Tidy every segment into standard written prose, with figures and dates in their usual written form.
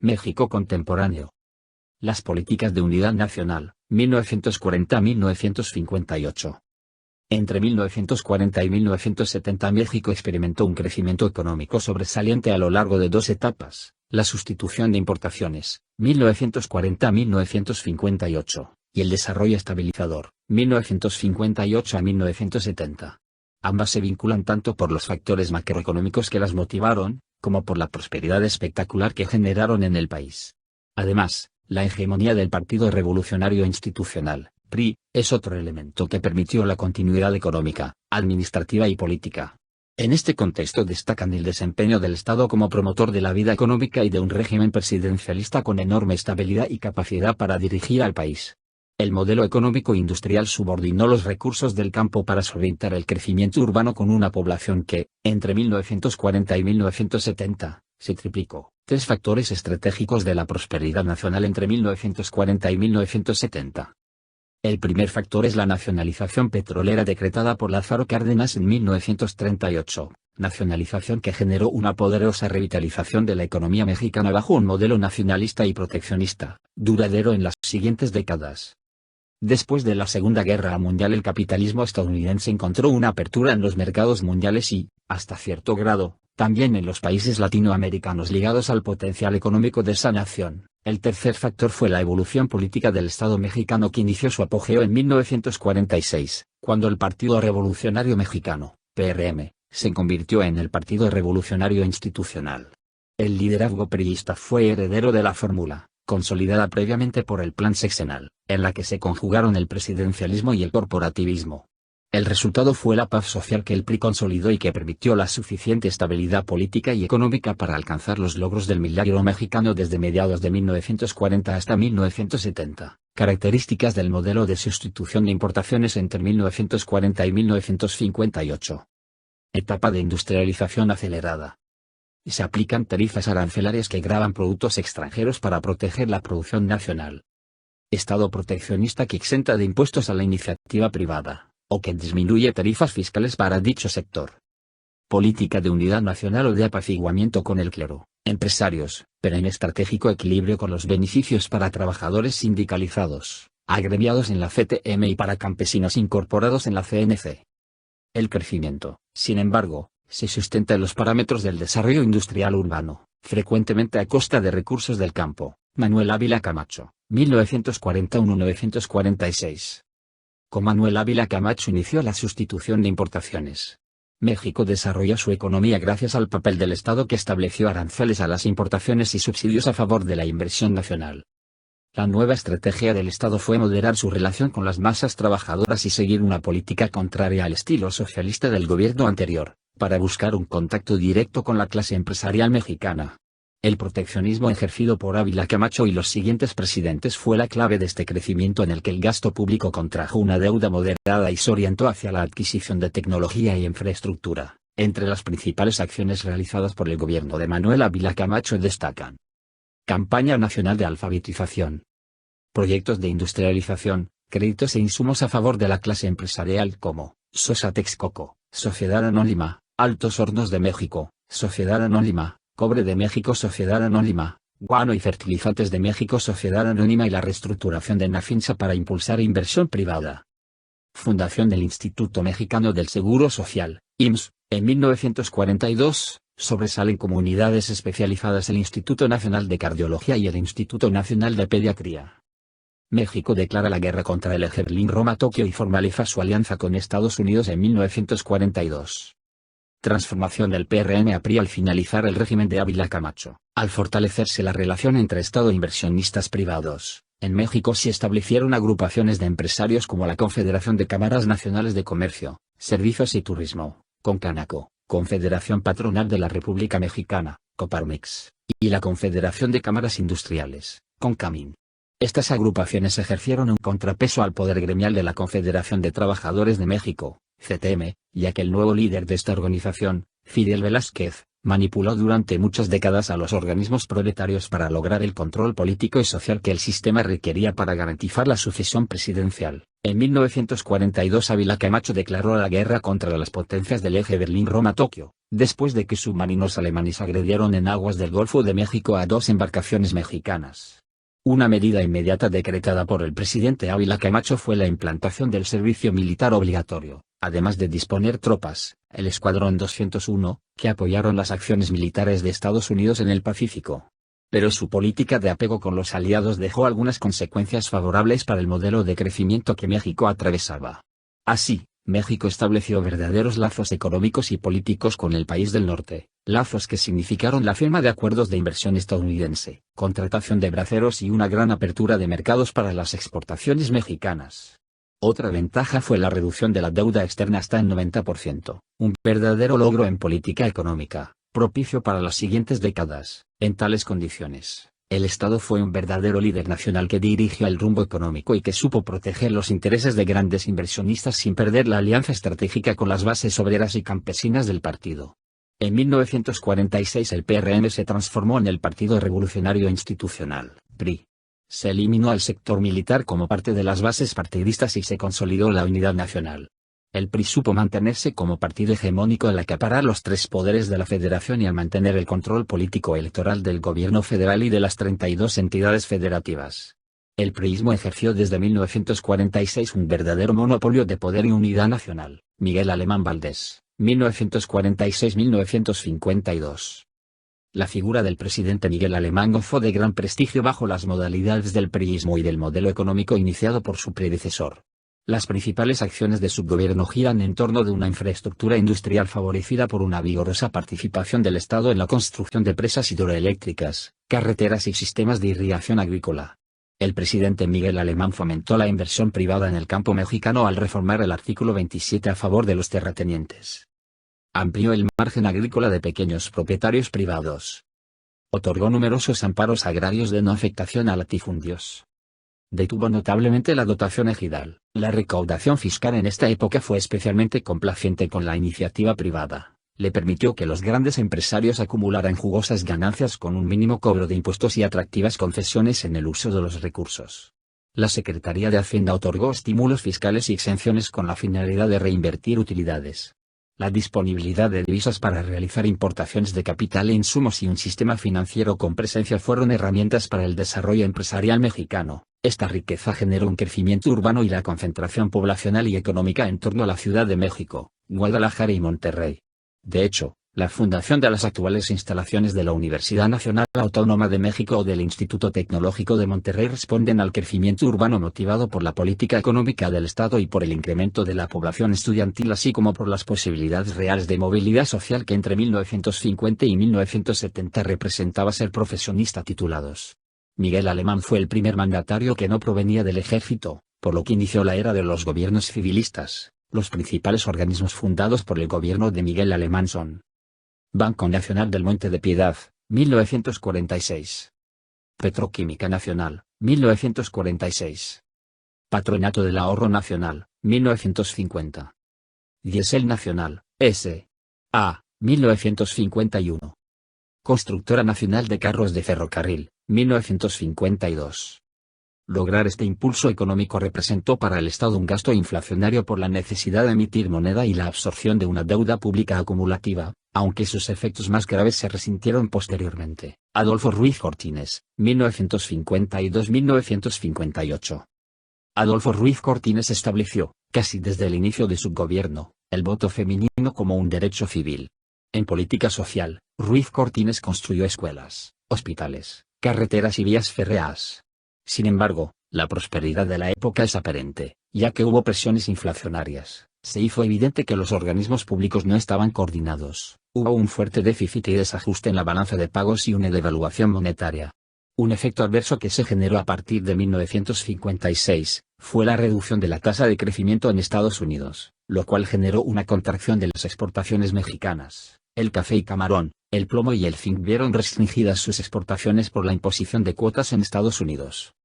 México contemporáneo. Las políticas de unidad nacional, 1940-1958. Entre 1940 y 1970 México experimentó un crecimiento económico sobresaliente a lo largo de dos etapas, la sustitución de importaciones, 1940-1958, y el desarrollo estabilizador, 1958 a 1970. Ambas se vinculan tanto por los factores macroeconómicos que las motivaron, como por la prosperidad espectacular que generaron en el país. Además, la hegemonía del Partido Revolucionario Institucional, PRI, es otro elemento que permitió la continuidad económica, administrativa y política. En este contexto destacan el desempeño del Estado como promotor de la vida económica y de un régimen presidencialista con enorme estabilidad y capacidad para dirigir al país. El modelo económico industrial subordinó los recursos del campo para solventar el crecimiento urbano con una población que, entre 1940 y 1970, se triplicó. Tres factores estratégicos de la prosperidad nacional entre 1940 y 1970. El primer factor es la nacionalización petrolera decretada por Lázaro Cárdenas en 1938, nacionalización que generó una poderosa revitalización de la economía mexicana bajo un modelo nacionalista y proteccionista, duradero en las siguientes décadas. Después de la Segunda Guerra Mundial el capitalismo estadounidense encontró una apertura en los mercados mundiales y, hasta cierto grado, también en los países latinoamericanos ligados al potencial económico de esa nación. El tercer factor fue la evolución política del Estado mexicano que inició su apogeo en 1946, cuando el Partido Revolucionario Mexicano, PRM, se convirtió en el Partido Revolucionario Institucional. El liderazgo priista fue heredero de la fórmula, consolidada previamente por el Plan Sexenal, en la que se conjugaron el presidencialismo y el corporativismo. El resultado fue la paz social que el PRI consolidó y que permitió la suficiente estabilidad política y económica para alcanzar los logros del milagro mexicano desde mediados de 1940 hasta 1970. Características del modelo de sustitución de importaciones entre 1940 y 1958. Etapa de industrialización acelerada. Se aplican tarifas arancelarias que gravan productos extranjeros para proteger la producción nacional. Estado proteccionista que exenta de impuestos a la iniciativa privada, o que disminuye tarifas fiscales para dicho sector. Política de unidad nacional o de apaciguamiento con el clero, empresarios, pero en estratégico equilibrio con los beneficios para trabajadores sindicalizados, agremiados en la CTM y para campesinos incorporados en la CNC. El crecimiento, sin embargo, se sustenta en los parámetros del desarrollo industrial urbano, frecuentemente a costa de recursos del campo. Manuel Ávila Camacho, 1941-1946. Con Manuel Ávila Camacho inició la sustitución de importaciones. México desarrolló su economía gracias al papel del Estado que estableció aranceles a las importaciones y subsidios a favor de la inversión nacional. La nueva estrategia del Estado fue moderar su relación con las masas trabajadoras y seguir una política contraria al estilo socialista del gobierno anterior, para buscar un contacto directo con la clase empresarial mexicana. El proteccionismo ejercido por Ávila Camacho y los siguientes presidentes fue la clave de este crecimiento en el que el gasto público contrajo una deuda moderada y se orientó hacia la adquisición de tecnología y infraestructura. Entre las principales acciones realizadas por el gobierno de Manuel Ávila Camacho destacan: Campaña Nacional de Alfabetización, proyectos de industrialización, créditos e insumos a favor de la clase empresarial como Sosa Texcoco, Sociedad Anónima, Altos Hornos de México, Sociedad Anónima, Cobre de México, Sociedad Anónima, Guano y Fertilizantes de México, Sociedad Anónima, y la reestructuración de Nafinsa para impulsar inversión privada. Fundación del Instituto Mexicano del Seguro Social, IMSS, en 1942, sobresalen como unidades especializadas el Instituto Nacional de Cardiología y el Instituto Nacional de Pediatría. México declara la guerra contra el eje Berlín-Roma-Tokio y formaliza su alianza con Estados Unidos en 1942. Transformación del PRM a PRI al finalizar el régimen de Ávila Camacho. Al fortalecerse la relación entre Estado e inversionistas privados, en México se establecieron agrupaciones de empresarios como la Confederación de Cámaras Nacionales de Comercio, Servicios y Turismo, CONCANACO, Confederación Patronal de la República Mexicana, Coparmex, y la Confederación de Cámaras Industriales, CONCAMIN. Estas agrupaciones ejercieron un contrapeso al poder gremial de la Confederación de Trabajadores de México, CTM, ya que el nuevo líder de esta organización, Fidel Velázquez, manipuló durante muchas décadas a los organismos proletarios para lograr el control político y social que el sistema requería para garantizar la sucesión presidencial. En 1942 Ávila Camacho declaró la guerra contra las potencias del eje Berlín-Roma-Tokio, después de que submarinos alemanes agredieron en aguas del Golfo de México a 2 embarcaciones mexicanas. Una medida inmediata decretada por el presidente Ávila Camacho fue la implantación del servicio militar obligatorio, además de disponer tropas, el Escuadrón 201, que apoyaron las acciones militares de Estados Unidos en el Pacífico. Pero su política de apego con los aliados dejó algunas consecuencias favorables para el modelo de crecimiento que México atravesaba. Así, México estableció verdaderos lazos económicos y políticos con el país del norte, lazos que significaron la firma de acuerdos de inversión estadounidense, contratación de braceros y una gran apertura de mercados para las exportaciones mexicanas. Otra ventaja fue la reducción de la deuda externa hasta el 90%, un verdadero logro en política económica, propicio para las siguientes décadas. En tales condiciones, el Estado fue un verdadero líder nacional que dirigió el rumbo económico y que supo proteger los intereses de grandes inversionistas sin perder la alianza estratégica con las bases obreras y campesinas del partido. En 1946 el PRM se transformó en el Partido Revolucionario Institucional, PRI. Se eliminó al sector militar como parte de las bases partidistas y se consolidó la unidad nacional. El PRI supo mantenerse como partido hegemónico al acaparar los 3 poderes de la federación y al mantener el control político electoral del gobierno federal y de las 32 entidades federativas. El priismo ejerció desde 1946 un verdadero monopolio de poder y unidad nacional. Miguel Alemán Valdés, 1946-1952. La figura del presidente Miguel Alemán gozó de gran prestigio bajo las modalidades del priismo y del modelo económico iniciado por su predecesor. Las principales acciones de su gobierno giran en torno de una infraestructura industrial favorecida por una vigorosa participación del Estado en la construcción de presas hidroeléctricas, carreteras y sistemas de irrigación agrícola. El presidente Miguel Alemán fomentó la inversión privada en el campo mexicano al reformar el artículo 27 a favor de los terratenientes. Amplió el margen agrícola de pequeños propietarios privados. Otorgó numerosos amparos agrarios de no afectación a latifundios. Detuvo notablemente la dotación ejidal. La recaudación fiscal en esta época fue especialmente complaciente con la iniciativa privada. Le permitió que los grandes empresarios acumularan jugosas ganancias con un mínimo cobro de impuestos y atractivas concesiones en el uso de los recursos. La Secretaría de Hacienda otorgó estímulos fiscales y exenciones con la finalidad de reinvertir utilidades. La disponibilidad de divisas para realizar importaciones de capital e insumos y un sistema financiero con presencia fueron herramientas para el desarrollo empresarial mexicano. Esta riqueza generó un crecimiento urbano y la concentración poblacional y económica en torno a la Ciudad de México, Guadalajara y Monterrey. De hecho, la fundación de las actuales instalaciones de la Universidad Nacional Autónoma de México o del Instituto Tecnológico de Monterrey responden al crecimiento urbano motivado por la política económica del Estado y por el incremento de la población estudiantil, así como por las posibilidades reales de movilidad social que entre 1950 y 1970 representaba ser profesionista titulados. Miguel Alemán fue el primer mandatario que no provenía del ejército, por lo que inició la era de los gobiernos civilistas. Los principales organismos fundados por el gobierno de Miguel Alemán son: Banco Nacional del Monte de Piedad, 1946. Petroquímica Nacional, 1946. Patronato del Ahorro Nacional, 1950. Diesel Nacional, S.A., 1951. Constructora Nacional de Carros de Ferrocarril, 1952. Lograr este impulso económico representó para el Estado un gasto inflacionario por la necesidad de emitir moneda y la absorción de una deuda pública acumulativa, aunque sus efectos más graves se resintieron posteriormente. Adolfo Ruiz Cortines, 1952-1958. Adolfo Ruiz Cortines estableció, casi desde el inicio de su gobierno, el voto femenino como un derecho civil. En política social, Ruiz Cortines construyó escuelas, hospitales, carreteras y vías férreas. Sin embargo, la prosperidad de la época es aparente, ya que hubo presiones inflacionarias. Se hizo evidente que los organismos públicos no estaban coordinados, hubo un fuerte déficit y desajuste en la balanza de pagos y una devaluación monetaria. Un efecto adverso que se generó a partir de 1956, fue la reducción de la tasa de crecimiento en Estados Unidos, lo cual generó una contracción de las exportaciones mexicanas. El café y camarón, el plomo y el zinc vieron restringidas sus exportaciones por la imposición de cuotas en Estados Unidos.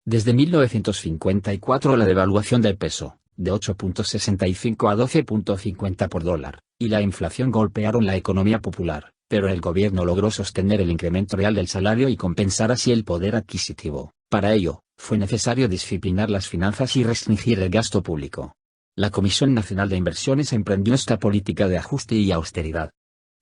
Desde 1954 la devaluación del peso, de 8.65 a 12.50 por dólar, y la inflación golpearon la economía popular, pero el gobierno logró sostener el incremento real del salario y compensar así el poder adquisitivo. Para ello, fue necesario disciplinar las finanzas y restringir el gasto público. La Comisión Nacional de Inversiones emprendió esta política de ajuste y austeridad.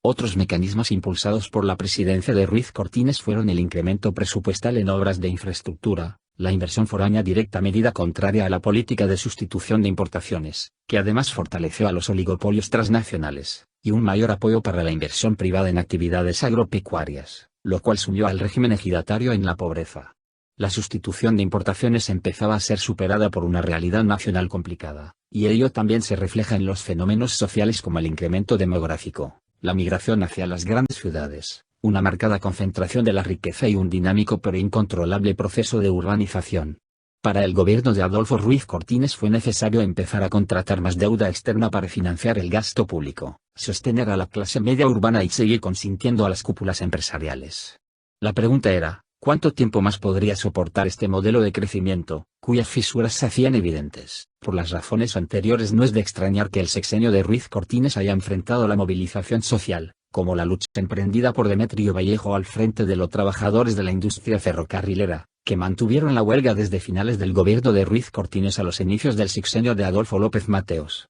Otros mecanismos impulsados por la presidencia de Ruiz Cortines fueron el incremento presupuestal en obras de infraestructura, la inversión foránea directa, medida contraria a la política de sustitución de importaciones, que además fortaleció a los oligopolios transnacionales, y un mayor apoyo para la inversión privada en actividades agropecuarias, lo cual sumió al régimen ejidatario en la pobreza. La sustitución de importaciones empezaba a ser superada por una realidad nacional complicada, y ello también se refleja en los fenómenos sociales como el incremento demográfico, la migración hacia las grandes ciudades, una marcada concentración de la riqueza y un dinámico pero incontrolable proceso de urbanización. Para el gobierno de Adolfo Ruiz Cortines fue necesario empezar a contratar más deuda externa para financiar el gasto público, sostener a la clase media urbana y seguir consintiendo a las cúpulas empresariales. La pregunta era, ¿cuánto tiempo más podría soportar este modelo de crecimiento, cuyas fisuras se hacían evidentes? Por las razones anteriores no es de extrañar que el sexenio de Ruiz Cortines haya enfrentado la movilización social, como la lucha emprendida por Demetrio Vallejo al frente de los trabajadores de la industria ferrocarrilera, que mantuvieron la huelga desde finales del gobierno de Ruiz Cortines a los inicios del sexenio de Adolfo López Mateos.